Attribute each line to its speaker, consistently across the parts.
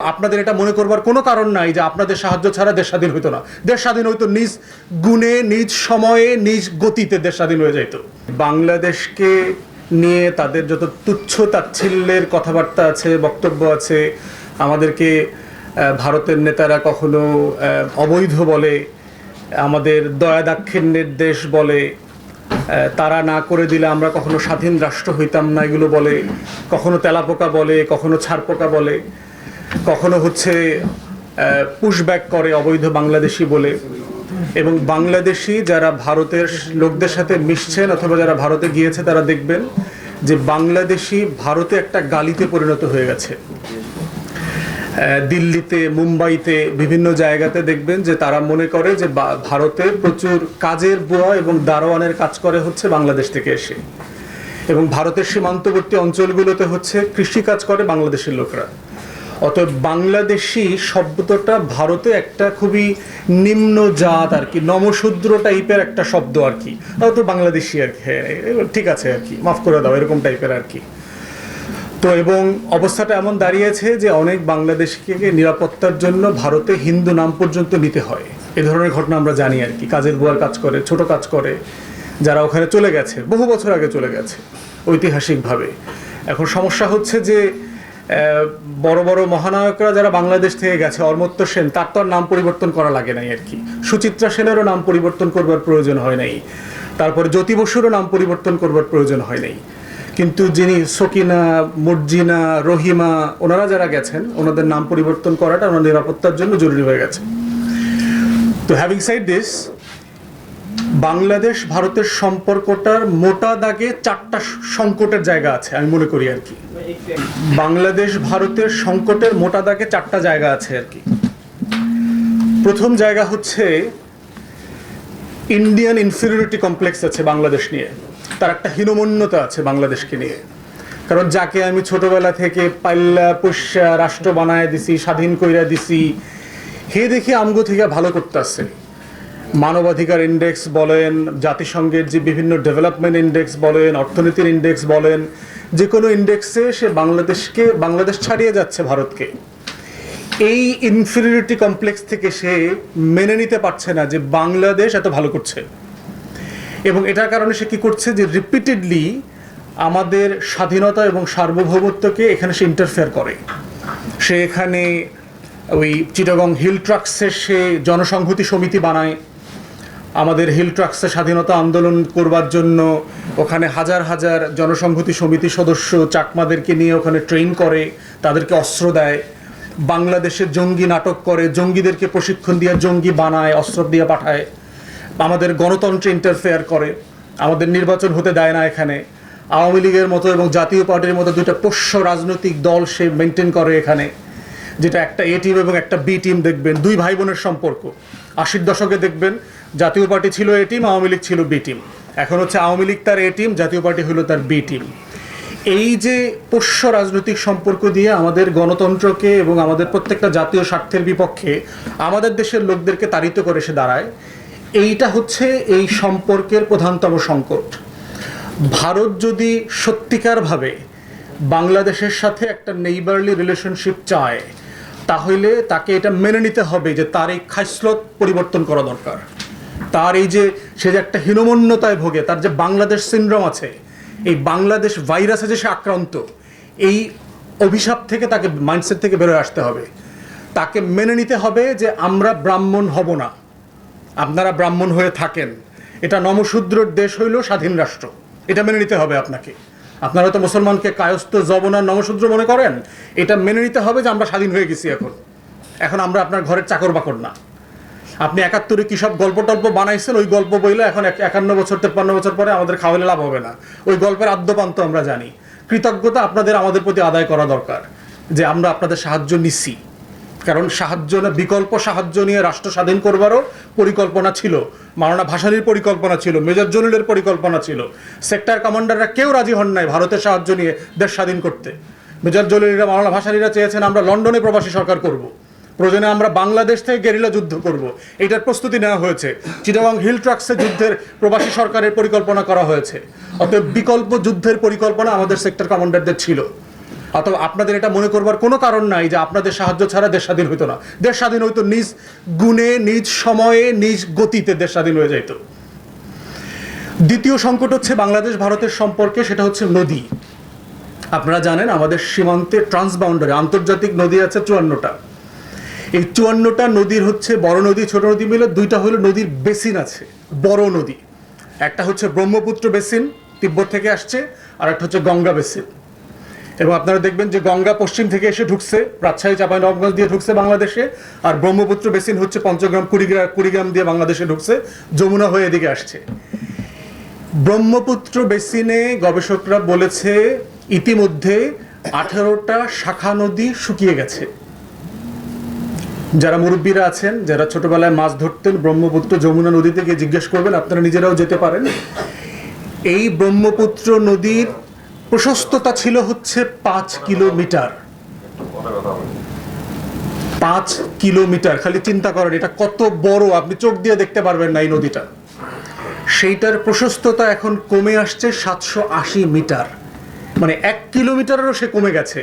Speaker 1: আপনাদের এটা মনে করবার কোনো কারণ নাই যে আপনাদের সাহায্য ছাড়া দেশ স্বাধীন হইতো না। দেশ স্বাধীন হইতো নিজ গুণে, নিজ সময়ে, নিজ গতিতে দেশ স্বাধীন হয়ে যাইত। বাংলাদেশকে নিয়ে তাদের যত তুচ্ছ তাচ্ছিল্যের কথাবার্তা আছে, বক্তব্য আছে, আমাদেরকে ভারতের নেতারা কখনো অবৈধ বলে, আমাদের দয়া দাক্ষিণ্যের দেশ বলে, তারা না করে দিলে আমরা কখনো স্বাধীন রাষ্ট্র হইতাম না এগুলো বলে, কখনো তেলাপোকা বলে, কখনো ছারপোকা বলে, কখনো হচ্ছে পুশব্যাক করে অবৈধ বাংলাদেশি বলে। এবং বাংলাদেশি যারা ভারতের লোকদের সাথে মিশছেন অথবা যারা ভারতে গিয়েছে তারা দেখবেন যে বাংলাদেশি ভারতে একটা গালিতে পরিণত হয়ে গেছে। দিল্লিতে, মুম্বাইতে, বিভিন্ন জায়গাতে দেখবেন যে তারা মনে করে যে ভারতে প্রচুর কাজের বুয়া এবং দারোয়ানের কাজ করে হচ্ছে বাংলাদেশ থেকে এসে, এবং ভারতের সীমান্তবর্তী অঞ্চলগুলোতে হচ্ছে কৃষিকাজ করে বাংলাদেশের লোকরা। অতএব বাংলাদেশি শব্দটা ভারতে একটা খুবই নিম্ন জাত আর কি, নমশূদ্র টাইপের একটা শব্দ আর কি। তো বাংলাদেশি আর কি, হ্যাঁ ঠিক আছে আর কি, মাফ করে দাও, এরকম টাইপের আর কি। তো এবং অবস্থাটা এমন দাঁড়িয়েছে যে অনেক বাংলাদেশিকে নিরাপত্তার জন্য ভারতে হিন্দু নাম পর্যন্ত নিতে হয়। এ ধরনের ঘটনা আমরা জানি আর কি। কাজের বুয়ার কাজ করে, ছোট কাজ করে, যারা ওখানে চলে গেছে, বহু বছর আগে চলে গেছে ঐতিহাসিকভাবে। এখন সমস্যা হচ্ছে যে বড় বড় মহানায়করা যারা বাংলাদেশ থেকে গেছে, অমর্ত্য সেন, তার তো আর নাম পরিবর্তন করা লাগে নাই আর কি। সুচিত্রা সেনেরও নাম পরিবর্তন করবার প্রয়োজন হয় নাই, তারপরে জ্যোতি বসুরও নাম পরিবর্তন করবার প্রয়োজন হয় নাই। কিন্তু যিনি সকিনা, মর্জিনা, রহিমা, ওনারা যারা গেছেন, ওনাদের নাম পরিবর্তন করাটা ওনার নিরাপত্তার জন্য জরুরি হয়ে গেছে। তো হ্যাভিং সাইড দিস, বাংলাদেশ ভারতের সম্পর্কটার মোটা দাগে চারটা সংকটের জায়গা আছে আমি মনে করি আর কি। বাংলাদেশ ভারতের সংকটের মোটা দাগে চারটা জায়গা আছে আর কি। প্রথম জায়গা হচ্ছে ইন্ডিয়ান ইনফিরিয়রিটি কমপ্লেক্স আছে বাংলাদেশ নিয়ে। তার একটা হীনমন্যতা আছে বাংলাদেশকে নিয়ে। কারণ যাকে আমি ছোটবেলা থেকে পাল্লা পুষ্যা রাষ্ট্র বানায় দিছি, স্বাধীন কইরা দিছি, হে দেখি আমগো থেকে ভালো করতেছে। মানবাধিকার ইন্ডেক্স বলেন, জাতিসংঘের যে বিভিন্ন ডেভেলপমেন্ট ইন্ডেক্স বলেন, অর্থনীতির ইন্ডেক্স বলেন, যে কোনো ইন্ডেক্সে সে বাংলাদেশ ছাড়িয়ে যাচ্ছে ভারতকে। এই ইনফিরিয়রিটি কমপ্লেক্স থেকে সে মেনে নিতে পারছে না যে বাংলাদেশ এত ভালো করছে, এবং এটার কারণে সে কি করছে যে রিপিটেডলি আমাদের স্বাধীনতা এবং সার্বভৌমত্বকে এখানে সে ইন্টারফেয়ার করে। সে এখানে ওই চিটাগং হিল ট্রাক্সের সে জনসংহতি সমিতি বানায়। আমাদের হিল ট্রাক্সে স্বাধীনতা আন্দোলন করবার জন্য ওখানে হাজার হাজার জনসংহতি সমিতি সদস্য চাকমাদেরকে নিয়ে ওখানে ট্রেন করে, তাদেরকে অস্ত্র দেয়। বাংলাদেশে জঙ্গি নাটক করে, জঙ্গিদেরকে প্রশিক্ষণ দিয়ে জঙ্গি বানায়, অস্ত্র দিয়ে পাঠায়। আমাদের গণতন্ত্রে ইন্টারফেয়ার করে, আমাদের নির্বাচন হতে দেয় না এখানে। আওয়ামী লীগের মতো এবং জাতীয় পার্টির মতো দুইটা পোষ্য রাজনৈতিক দল সে মেনটেন করে এখানে, যেটা একটা এ টিম এবং একটা বি টিম। দেখবেন দুই ভাই বোনের সম্পর্ক। 80-র দশকে দেখবেন জাতীয় পার্টি ছিল এ টিম, আওয়ামী লীগ ছিল বি টিম। এখন হচ্ছে আওয়ামী লীগ তার এ টিম, জাতীয় পার্টি হলো তার বি টিম। এই যে পোষ্য রাজনৈতিক সম্পর্ক দিয়ে আমাদের গণতন্ত্রকে এবং আমাদের প্রত্যেকটা জাতীয় স্বার্থের বিপক্ষে আমাদের দেশের লোকদেরকে তাড়িত করে সে দাঁড়ায়, এইটা হচ্ছে এই সম্পর্কের প্রধানতম সংকট। ভারত যদি সত্যিকারভাবে বাংলাদেশের সাথে একটা নেইবারলি রিলেশনশিপ চায়, তাহলে তাকে এটা মেনে নিতে হবে যে তার এই খাসলত পরিবর্তন করা দরকার। তার এই যে সে যে একটা হীনমন্যতায় ভোগে, তার যে বাংলাদেশ সিনড্রোম আছে, এই বাংলাদেশ ভাইরাসে যে সে আক্রান্ত, এই অভিশাপ থেকে তাকে, মাইন্ডসেট থেকে বেরোয় আসতে হবে। তাকে মেনে নিতে হবে যে আমরা ব্রাহ্মণ হব না, আপনারা ব্রাহ্মণ হয়ে থাকেন। এটা নমশূদ্রর দেশ হইল স্বাধীন রাষ্ট্র, এটা মেনে নিতে হবে আপনাকে। আপনারা তো মুসলমানকে কায়স্থ, জবনার, নমশূদ্র মনে করেন। এটা মেনে নিতে হবে যে আমরা স্বাধীন হয়ে গেছি। এখন আমরা আপনার ঘরের চাকর বাকর না। আপনি 71-এ কী সব গল্প টল্প বানাইছেন, ওই গল্প বইলে এখন 51 বছর 53 বছর পরে আমাদের খাওয়ালে লাভ হবে না। ওই গল্পের আদ্যপান্ত আমরা জানি। কৃতজ্ঞতা আপনাদের আমাদের প্রতি আদায় করা দরকার যে আমরা আপনাদের সাহায্য নিচ্ছি। কারণ সাহায্য না, বিকল্প সাহায্য নিয়ে রাষ্ট্র স্বাধীন করবারও পরিকল্পনা ছিল। মাওলানা ভাসানীর পরিকল্পনা ছিল, মেজর জলিলের পরিকল্পনা ছিল। সেক্টর কমান্ডাররা কেউ রাজি হন নাই ভারতের সাহায্য নিয়ে দেশ স্বাধীন করতে। মেজর জলিলরা, মাওলানা ভাসানীরা চেয়েছেন আমরা লন্ডনে প্রবাসী সরকার করব, প্রয়োজনে আমরা বাংলাদেশ থেকে গেরিলা যুদ্ধ করব। এইটার প্রস্তুতি নেওয়া হয়েছে। চিটাগং হিল ট্রাক্সে যুদ্ধের প্রবাসী সরকারের পরিকল্পনা করা হয়েছে। অতএব বিকল্প যুদ্ধের পরিকল্পনা আমাদের সেক্টর কমান্ডারদের ছিল। অথবা আপনাদের এটা মনে করবার কোনো কারণ নাই যে আপনাদের সাহায্য ছাড়া দেশ স্বাধীন হইতো না। দেশ স্বাধীন হইতো নিজ গুণে, নিজ সময়ে, নিজ গতিতে দেশ স্বাধীন হয়ে যাইত। দ্বিতীয় সংকট হচ্ছে বাংলাদেশ ভারতের সম্পর্কে, সেটা হচ্ছে নদী। আপনারা জানেন আমাদের সীমান্তে ট্রান্সবাউন্ডারি আন্তর্জাতিক নদী আছে 54টা। এই 54টা নদীর হচ্ছে বড় নদী ছোট নদী মিলে 2টা হলো নদীর বেসিন আছে, বড় নদী। একটা হচ্ছে ব্রহ্মপুত্র বেসিন, তিব্বত থেকে আসছে, আর একটা হচ্ছে গঙ্গা বেসিন। এবং আপনারা দেখবেন যে গঙ্গা পশ্চিম থেকে এসে ঢুকছে, রাজশাহী চাঁপাইনবাবগঞ্জ দিয়ে ঢুকছে বাংলাদেশে, আর ব্রহ্মপুত্র বেসিন হচ্ছে পঞ্চগ্রাম কুড়িগ্রাম দিয়ে বাংলাদেশে ঢুকছে, যমুনা হয়ে এদিকে আসছে। ব্রহ্মপুত্র বেসিনে গবেষকরা বলেছে ইতিমধ্যে 18টা শাখা নদী শুকিয়ে গেছে। যারা মুরব্বীরা আছেন, যারা ছোটবেলায় মাছ ধরতেন ব্রহ্মপুত্র যমুনা নদীতে গিয়ে জিজ্ঞেস করবেন, আপনারা নিজেরাও যেতে পারেন। এই ব্রহ্মপুত্র নদীর প্রশস্ততা ছিল হচ্ছে 5 কিলোমিটার। 5 কিলোমিটার, খালি চিন্তা করেন এটা কত বড়, আপনি চোখ দিয়ে দেখতে পারবেন না এই নদীটা। সেইটার প্রশস্ততা এখন কমে আসছে 780 মিটার, মানে 1 কিলোমিটারেরও সে কমে গেছে।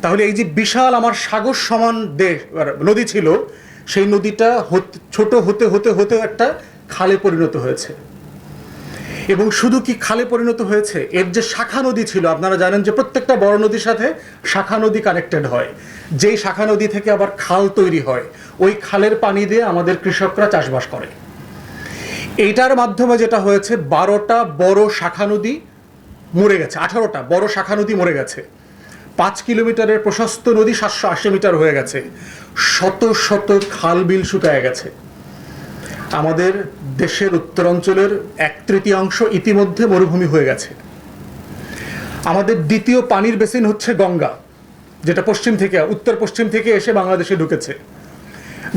Speaker 1: তাহলে এই যে বিশাল আমার সাগর সমান নদী ছিল, সেই নদীটা ছোট হতে হতে হতে একটা খালে পরিণত হয়েছে। এবং শুধু কি খালে পরিণত হয়েছে, এর যে শাখা নদী ছিল, আপনারা জানেন যে প্রত্যেকটা বড় নদীর সাথে শাখা নদী কানেক্টেড হয়, যেই শাখা নদী থেকে আবার খাল তৈরি হয়, ওই খালের পানি দিয়ে আমাদের কৃষকরা চাষবাস করে। এইটার মাধ্যমে যেটা হয়েছে 12টা বড় শাখা নদী মরে গেছে, 18টা বড় শাখা নদী মরে গেছে। 5 কিলোমিটারের প্রশস্ত নদী 780 মিটার হয়ে গেছে। শত শত খাল বিল শুকায় গেছে। আমাদের দেশের উত্তরাঞ্চলের 1/3 ইতিমধ্যে মরুভূমি হয়ে গেছে। আমাদের দ্বিতীয় পানির বেসিন হচ্ছে গঙ্গা, যেটা পশ্চিম থেকে উত্তর পশ্চিম থেকে এসে বাংলাদেশে ঢুকেছে।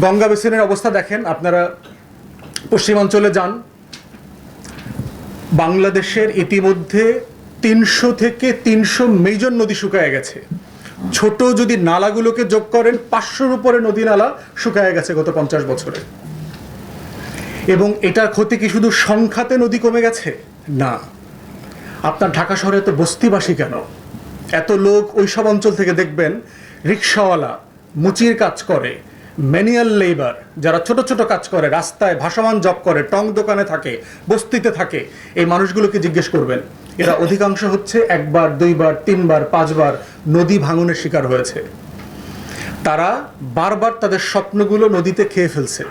Speaker 1: গঙ্গা বেসিনের অবস্থা দেখেন, আপনারা পশ্চিমাঞ্চলে যান, বাংলাদেশের ইতিমধ্যে 300 থেকে 300 মেজর নদী শুকায় গেছে। ছোট যদি নালাগুলোকে যোগ করেন 500-র উপরে নদী নালা শুকায় গেছে গত 50 বছরে। এবং এটার ক্ষতি কি শুধু সংখ্যাতে নদী কমে গেছে? না, আপনার ঢাকা শহরে এত বস্তিবাসী কেন? এত লোক ওই সব অঞ্চল থেকে দেখবেন রিক্সাওয়ালা, মুচির কাজ করে, ম্যানুয়াল লেবার, যারা ছোট ছোট কাজ করে, রাস্তায় ভাসমান জব করে, টং দোকানে থাকে, বস্তিতে থাকে, এই মানুষগুলোকে জিজ্ঞেস করবেন, এরা অধিকাংশ হচ্ছে 1 বার 2 বার 3 বার 5 বার নদী ভাঙনের শিকার হয়েছে। তারা বারবার তাদের স্বপ্নগুলো নদীতে খেয়ে ফেলছে।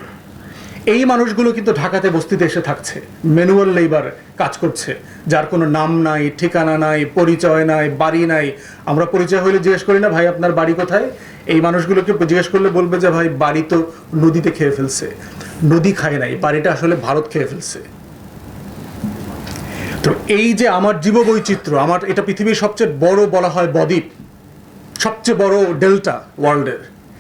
Speaker 1: এই মানুষগুলো কিন্তু ঢাকাতে বস্তিতে এসে থাকছে, ম্যানুয়াল লেবার কাজ করছে, যার কোনো নাম নাই, ঠিকানা নাই, পরিচয় নাই, বাড়ি নাই। আমরা পরিচয় হলে জিজ্ঞেস করি না ভাই আপনার বাড়ি কোথায়? এই মানুষগুলোকে জিজ্ঞেস করলে বলবে যে ভাই বাড়ি তো নদীতে খেয়ে ফেলছে। নদী খায় নাই, বাড়িটা আসলে ভারত খেয়ে ফেলছে। তো এই যে আমার জীববৈচিত্র্য, আমার এটা পৃথিবীর সবচেয়ে বড় বলা হয় বদ্বীপ, সবচেয়ে বড় ডেল্টা ওয়ার্ল্ডের,